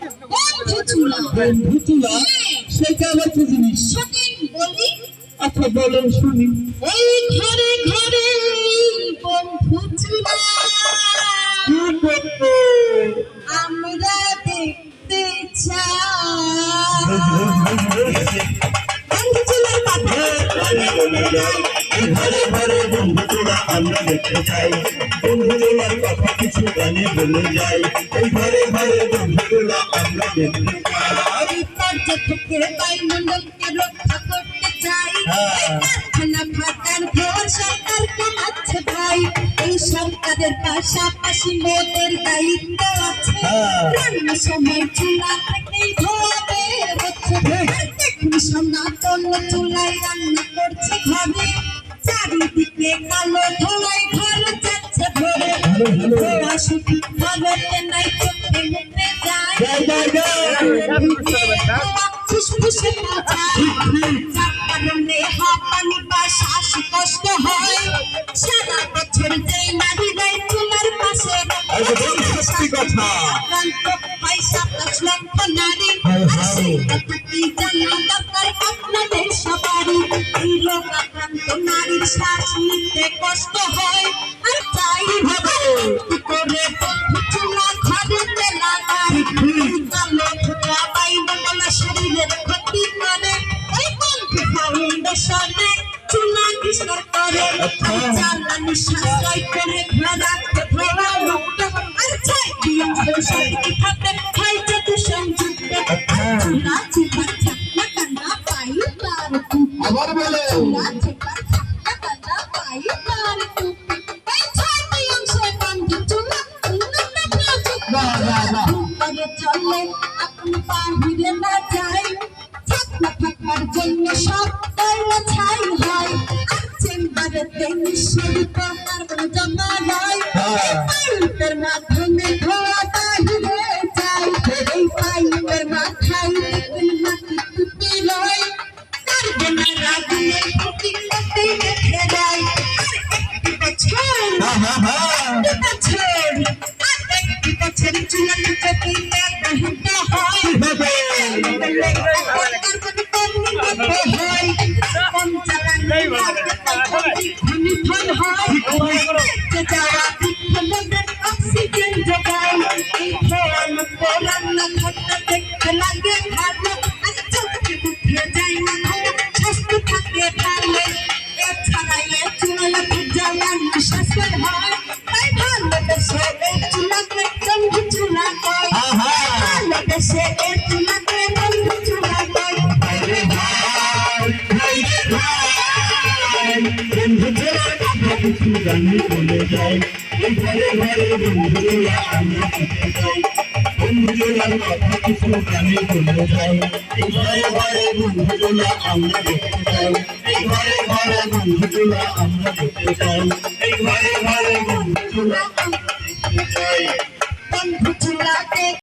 বন্ধু চুলা সেটা আবার কি জিনিস? সঠিক বলি। আচ্ছা বলেন শুনি। ওই ঘরে ঘরে বন্ধু চুলা কি করতে আমরা দেখতে চাই। বন্ধু চুলার কথা ঘরে ঘরে বন্ধু চুলা আমরা দেখতে চাই। বন্ধু চুলার কথা কিছু গানে বলে যাই। এই ঘরে ঘরে বন্ধু চুলা আমরা দেখতে চাই। পর্যটকের বায়ুমণ্ডলকে রক্ষা করতে চাই। কারখানা ফাটার ঘর সরকার কমাচ্ছে ভাই। এই সরকারের পাশাপাশি মোদের দায়িত্ব আছে। রান্নার সময় চুলা থেকেই ধোয়া বের হচ্ছে। দেখুন সনাতন চুলায় রান্না করছে ঘরে। চারিদিকে কালো ধোঁয়ায় ঘর যাচ্ছে ভরে। ধোঁয়া শুধু ঘরেতে নাই চোখে মুখে যায়। ফুসফুসে পৌঁছায়, যার কারণে হাঁপানি বা শ্বাসকষ্ট হয়। সারা বছর যেই নারীরাই চুলার পাশে আক্রান্ত হয় 27 লক্ষ নারী। আর সেই কথা কি জানা দরকার আপনাদের সবারই। এই রোগ আক্রান্ত নারীর শ্বাস নিতে কষ্ট হয়। আর তাই ভাবে করে বন্ধু চুলা ঘরেতে লাগায়। কালো ধোঁয়া বায়ুমণ্ডলে শরীরের ক্ষতি করে। ওই বন্ধু ফাউন্ডেশনে চুলা বিস্তার করে। জ্বালানি সাশ্রয় করে ঘোরাতে ধোঁয়া মুক্ত। আর ছাই সবজি খাতে খাই যত সংযুক্ত। চুলা চিপার থাকলে কান্না পাই তার আবার বলে চুলা চিপার থাকলে কান্না পাই তার এই ছয়টি অংশে বন্ধু চুলা উন্নত প্রযুক্তি করে চলে। আপনি বাহিরে না যাই থাকলে থাকার জন্য সব তৈরি ছাই হয়। আর চেম্বারেতে নিঃসরিত কার্বন জমা হয়। পাইপের মাধ্যমে ধোঁয়া বাহিরে যায়। এই পাইপের মাথায় দেখুন মাটি টুপি রয়। কার্বনের আগুনের ক্ষতি করতেই দেখে যায়। আর একটি বছর চুলাটি যদি ব্যবহৃত হয় কম জ্বালানি ঘনীভূত হয়। যাওয়া বৃক্ষদের অক্সিজেন যোগায়। এই ধোঁয়ামুক্ত রান্নাঘরটা দেখতে লাগে ভালো। আর চোখে মুখে যায় না স্বাস্থ্য থাকে ভালো। এছাড়া এ চুলাতে জ্বালানি সাশ্রয় হয়। তাই ভালোবেসে এই চুলাকে বন্ধু চুলা কয়। ভালোবেসে এই চুলাকে বন্ধু চুলা কয়। বন্ধু চুলার কথা কিছু গানে বলে যাই। এই ঘরে ঘরে বন্ধু চুলা আমরা দেখতে চাই। বন্ধু চুলার কথা কিছু গানে বলে যাই। এই ঘরে ঘরে বন্ধু চুলা আমরা দেখতে চাই। এই ঘরে ঘরে বন্ধু চুলা আমরা দেখতে চাই। এই ঘরে ঘরে বন্ধু চুলা আমরা দেখতে চাই। বন্ধু চুলাতে